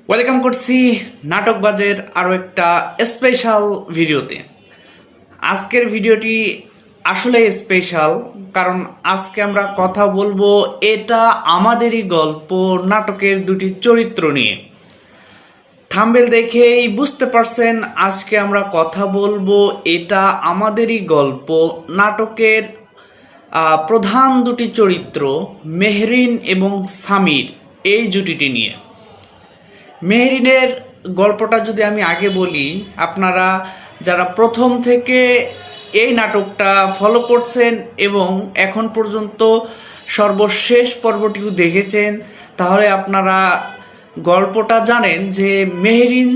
Welcome করছি নাটকবাজের আরও একটা স্পেশাল ভিডিওতে। আজকের ভিডিওটি আসলে স্পেশাল, কারণ আজকে আমরা কথা বলবো এটা আমাদেরই গল্প নাটকের দুটি চরিত্র নিয়ে। থাম্বনেল দেখেই বুঝতে পারছেন আজকে আমরা কথা বলবো এটা আমাদেরই গল্প নাটকের প্রধান দুটি চরিত্র মেহরিন এবং সামির, এই জুটিটি নিয়ে। মেহরিনের গল্পটা যদি আমি আগে বলি, আপনারা যারা প্রথম থেকে এই নাটকটা ফলো করছেন এবং এখন পর্যন্ত সর্বশেষ পর্বটিও দেখেছেন, তাহলে আপনারা গল্পটা জানেন যে মেহরিন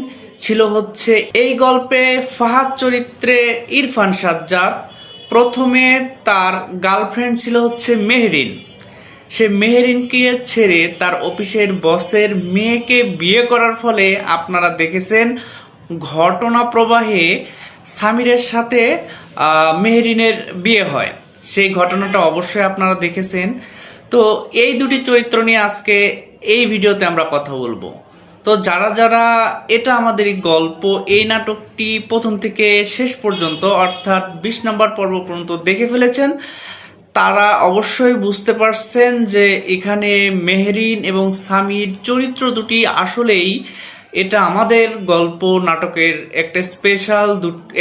ছিল হচ্ছে এই গল্পে ফাহাদ চরিত্রে ইরফান সাজ্জাদ। প্রথমে তার গার্লফ্রেন্ড ছিল হচ্ছে মেহরিন। সে মেহরিনকে ছেড়ে তার অফিসের বসের মেয়েকে বিয়ে করার ফলে আপনারা দেখেছেন ঘটনা প্রবাহে সামিরের সাথে মেহরিনের বিয়ে হয়। সেই ঘটনাটা অবশ্যই আপনারা দেখেছেন। তো এই দুটি চরিত্র নিয়ে আজকে এই ভিডিওতে আমরা কথা বলবো। তো যারা যারা এটা আমাদের গল্প এই নাটকটি প্রথম থেকে শেষ পর্যন্ত অর্থাৎ 20 নম্বর পর্ব পর্যন্ত দেখে ফেলেছেন, তারা অবশ্যই বুঝতে পারছেন যে এখানে মেহরিন এবং সামির চরিত্র দুটি আসলেই এটা আমাদের গল্প নাটকের একটা স্পেশাল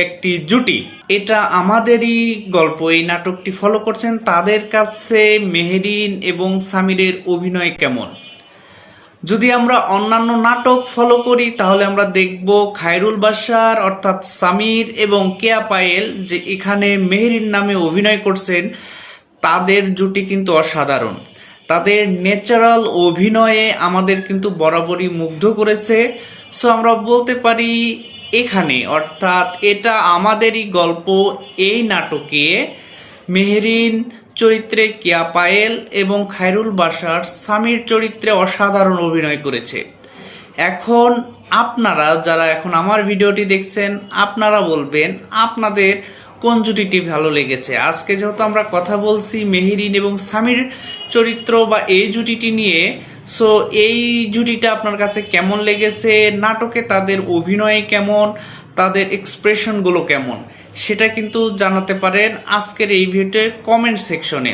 একটি জুটি। এটা আমাদেরই গল্প, এই নাটকটি ফলো করছেন তাদের কাছে মেহরিন এবং সামিরের অভিনয় কেমন। যদি আমরা অন্যান্য নাটক ফলো করি তাহলে আমরা দেখব খায়রুল বাশার অর্থাৎ সামির এবং কেয়া পায়েল যে এখানে মেহরিন নামে অভিনয় করছেন, তাদের জুটি কিন্তু অসাধারণ। তাদের ন্যাচারাল অভিনয়ে আমাদের কিন্তু বরাবরই মুগ্ধ করেছে। সো আমরা বলতে পারি এখানে অর্থাৎ এটা আমাদেরই গল্প এই নাটকে মেহরিন চরিত্রে কেয়া পায়েল এবং খায়রুল বাশার সামির চরিত্রে অসাধারণ অভিনয় করেছে। এখন আপনারা যারা এখন আমার ভিডিওটি দেখছেন, আপনারা বলবেন আপনাদের কোন জুটিটি ভালো লেগেছে। আজকে যেহেতু আমরা কথা বলছি মেহরিন এবং সামির চরিত্র বা এই জুটিটি নিয়ে, সো এই জুটিটা আপনার কাছে কেমন লেগেছে, নাটকে তাদের অভিনয় কেমন, তাদের এক্সপ্রেশনগুলো কেমন, সেটা কিন্তু জানাতে পারেন আজকের এই ভিডিওতে কমেন্ট সেকশনে।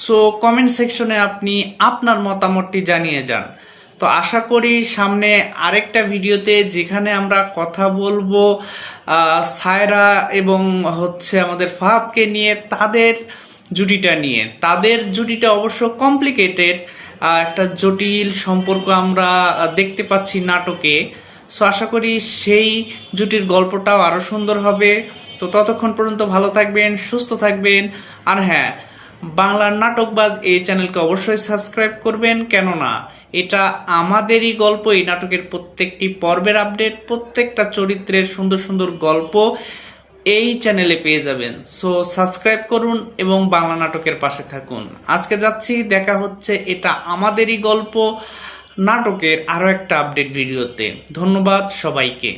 সো কমেন্ট সেকশনে আপনি আপনার মতামতটি জানিয়ে যান। তো আশা করি সামনে আরেকটা ভিডিওতে যেখানে আমরা কথা বলবো সায়রা এবং হচ্ছে আমাদের ফাহাদকে নিয়ে, তাদের জুটিটা নিয়ে। তাদের জুটিটা অবশ্য কমপ্লিকেটেড, একটা জটিল সম্পর্ক আমরা দেখতে পাচ্ছি নাটকে। সো আশা করি সেই জুটির গল্পটাও আরও সুন্দর হবে। তো ততক্ষণ পর্যন্ত ভালো থাকবেন, সুস্থ থাকবেন। আর হ্যাঁ, বাংলার নাটকবাজ এই চ্যানেলকে অবশ্যই সাবস্ক্রাইব করবেন, কেননা এটা আমাদেরই গল্প। এই নাটকের প্রত্যেকটি পর্বের আপডেট, প্রত্যেকটা চরিত্রের সুন্দর সুন্দর গল্প এই চ্যানেলে পেয়ে যাবেন। সো সাবস্ক্রাইব করুন এবং বাংলা নাটকের পাশে থাকুন। আজকে যাচ্ছি, দেখা হচ্ছে এটা আমাদেরই গল্প নাটকের আরও একটা আপডেট ভিডিওতে। ধন্যবাদ সবাইকে।